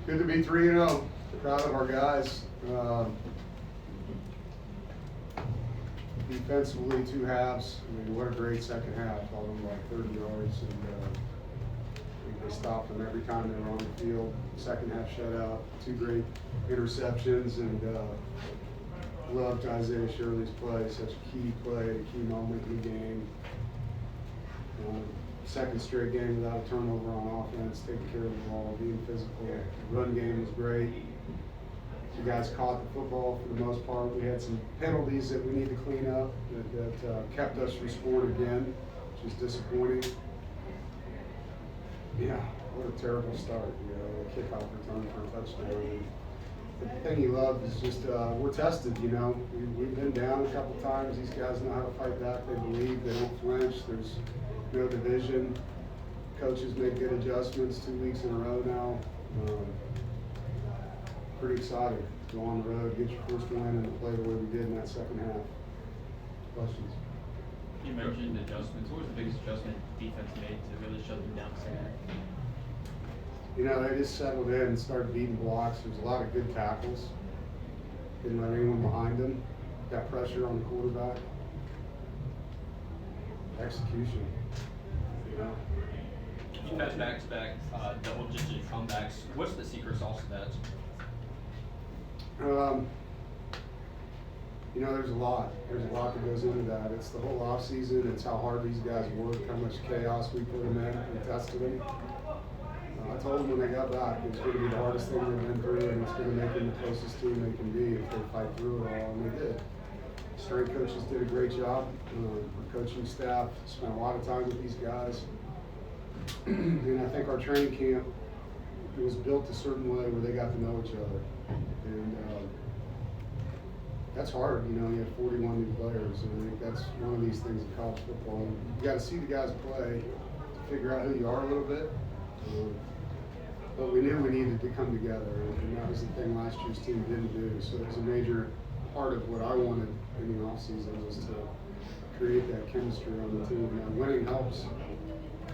Good to be 3-0. Proud of our guys. Defensively, 2 halves. I mean, what a great second half. All of them like 30 yards, and they stopped them every time they were on the field. Second half shutout, 2 great interceptions, and loved Isaiah Shirley's play. Such a key play, a key moment in the game. Second straight game without a turnover on offense, taking care of the ball, being physical. The run game was great. You guys caught the football for the most part. We had some penalties that we need to clean up that kept us from scoring again, which is disappointing. Yeah, what a terrible start. A kickoff return for a touchdown. The thing you love is just we're tested. We've been down a couple times. These guys know how to fight back. They believe. They don't flinch. There's no division. Coaches make good adjustments 2 weeks in a row now. Pretty excited to go on the road, get your first win, and play the way we did in that second half. Questions? You mentioned adjustments. What was the biggest adjustment defense made to really shut them down second? They just settled in and started beating blocks. There's a lot of good tackles. Didn't let anyone behind them. Got pressure on the quarterback. Execution. You've had back-to-back double-digit comebacks. What's the secret sauce of that? There's a lot. There's a lot that goes into that. It's the whole off season. It's how hard these guys work, how much chaos we put them in and tested them. I told them when they got back it was going to be the hardest thing they've been through, and it's going to make them the closest team they can be if they fight through it all, and they did. Strength coaches did a great job. Our coaching staff spent a lot of time with these guys. And I think our training camp, it was built a certain way where they got to know each other. And that's hard, you have 41 new players, and I think that's one of these things in college football. You got to see the guys play to figure out who you are a little bit. But we knew we needed to come together, and that was the thing last year's team didn't do. So it was a major part of what I wanted in the offseason was to create that chemistry on the team. And winning helps,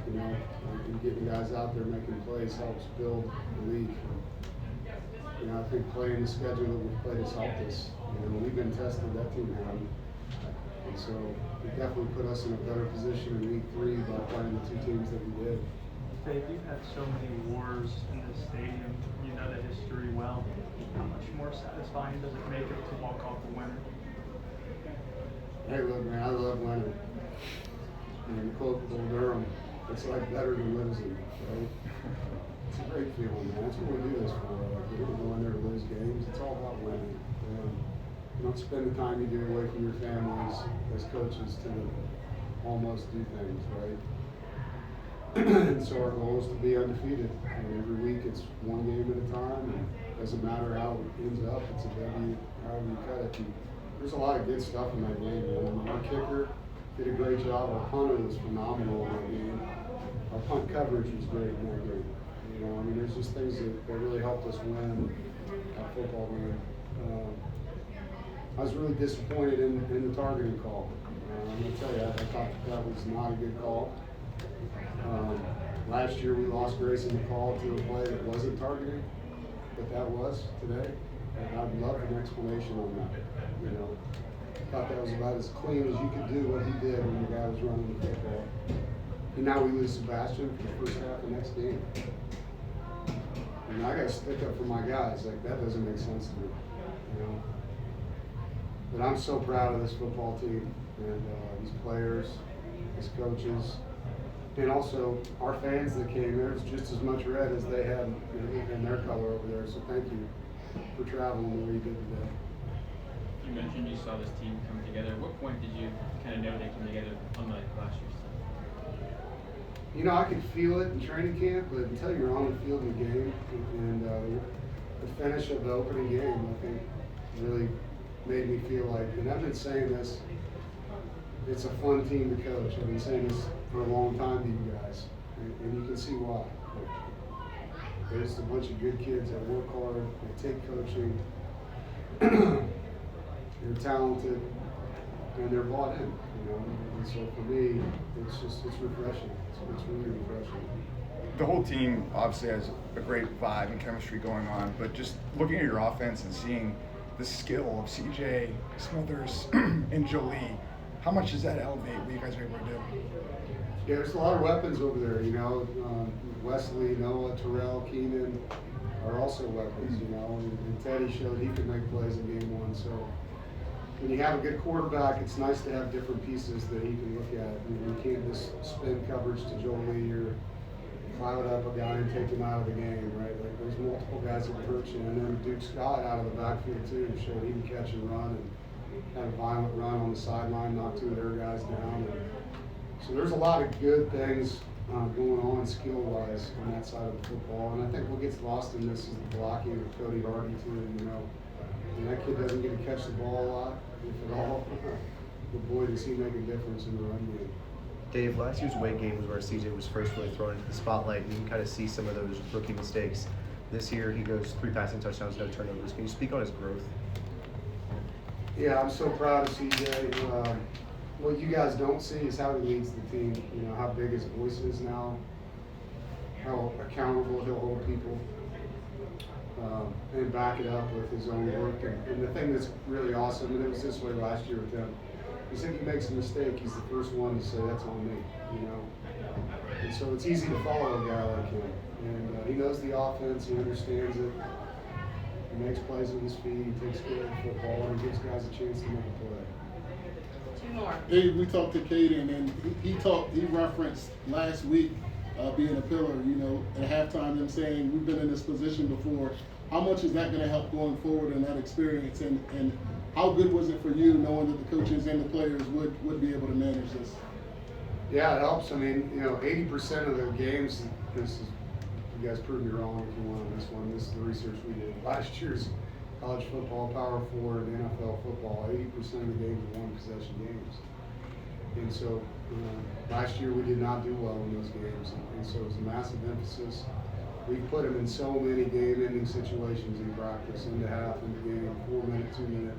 and getting guys out there making plays helps build belief. I think playing the schedule that we've played has helped us. We've been tested, that team hadn't. And so it definitely put us in a better position in week 3 by playing the 2 teams that we did. Dave, you've had so many wars in this stadium. You know the history well. How much more satisfying does it make it to walk off the winner? Hey, look, man, I love winning. To quote Doeren, it's like better than losing, right? It's a great feeling, man. That's what we do this for. We don't go in there to lose games. It's all about winning. You don't spend the time you do away from your families as coaches to almost do things, right? And so our goal is to be undefeated. Every week it's one game at a time, and it doesn't matter how it ends up. It's a W, however you cut it. And there's a lot of good stuff in that game, man. Our kicker did a great job. Our punter was phenomenal in that game. Our punt coverage was great in that game. There's just things that really helped us win that football game. I was really disappointed in the targeting call. I'm going to tell you, I thought that was not a good call. Last year we lost grace in the call to a play that wasn't targeting, but that was today. And I'd love an explanation on that. I thought that was about as clean as you could do what he did when the guy was running the football. And now we lose Sebastian for the first half of the next game. I got to stick up for my guys. That doesn't make sense to me. But I'm so proud of this football team and these players, these coaches. And also, our fans that came, there's just as much red as they had in their color over there. So thank you for traveling the way you did today. You mentioned you saw this team come together. At what point did you kind of know they came together, unlike last year's team? I could feel it in training camp, but until you're on the field in the game, and the finish of the opening game, I think, really made me feel like, and I've been saying this, it's a fun team to coach. I've been saying this for a long time to you guys, and you can see why. There's a bunch of good kids that work hard, they take coaching, they're talented, and they're bought in, And so for me, it's refreshing. It's really refreshing. the whole team obviously has a great vibe and chemistry going on, but just looking at your offense and seeing the skill of CJ, Smithers, and Jolie, how much does that elevate what you guys are able to do? Yeah, there's a lot of weapons over there, you know. Wesley, Noah, Terrell, Keenan are also weapons, you know. And Teddy showed he could make plays in game one. So when you have a good quarterback, it's nice to have different pieces that he can look at. You can't just spin coverage to Jolie or cloud up a guy and take him out of the game, right? Like there's multiple guys that can hurt you. And then Duke Scott out of the backfield too showed he can catch and run and had a violent run on the sideline, knocked two of their guys down. And so there's a lot of good things going on skill-wise on that side of the football. And I think what gets lost in this is the blocking of Cody Hardy too. You know, and that kid doesn't get to catch the ball a lot, if at all. But boy, does he make a difference in the run game. Dave, last year's away game was where CJ was first really thrown into the spotlight, and you can kind of see some of those rookie mistakes. This year, he goes 3 passing touchdowns, no turnovers. Can you speak on his growth? Yeah, I'm so proud of CJ. What you guys don't see is how he leads the team. You know, how big his voice is now, how accountable he'll hold people, and back it up with his own work. And the thing that's really awesome, and it was this way last year with him, is if he makes a mistake, he's the first one to say, that's on me, you know. And so it's easy to follow a guy like him. And he knows the offense, he understands it. He makes plays with his feet, he takes care of the football, and he gives guys a chance to make a play. 2 more. Dave, we talked to Caden, and he referenced last week being a pillar, you know, at halftime, them saying, we've been in this position before. How much is that going to help going forward in that experience? And how good was it for you knowing that the coaches and the players would be able to manage this? Yeah, it helps. I mean, you know, 80% of the games, this is, you guys prove me wrong if you want on this one. This is the research we did. Last year's college football, Power 4, and NFL football, 80% of the games were one-possession games. And so last year we did not do well in those games. And so it was a massive emphasis. We put them in so many game-ending situations in practice, into half, into game, 4-minute, 2-minute.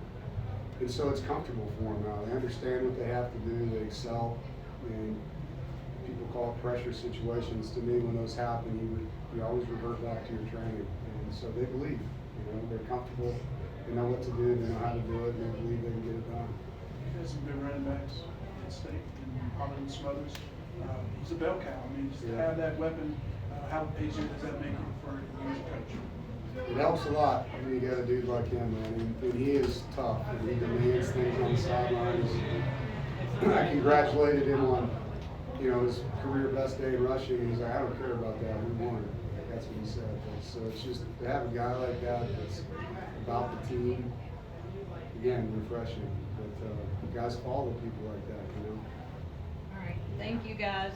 And so it's comfortable for them now. They understand what they have to do. They excel. And people call it pressure situations. To me, when those happen, you always revert back to your training. And so they believe. You know, they're comfortable. They know what to do. They know how to do it. And they believe they can get it done. He had some good running backs at State and Holland Smothers. He's a bell cow. I mean, just to have that weapon, how easy does that make it for you as a coach? It helps a lot when you got a dude like him, man. And he is tough. And he demands things on the sidelines. I congratulated him on, you know, his career best day in rushing. And he's like, I don't care about that. We won. That's what he said. So it's just to have a guy like that that's about the team. Again, refreshing. But guys follow people like that, you know. All right. Thank you, guys.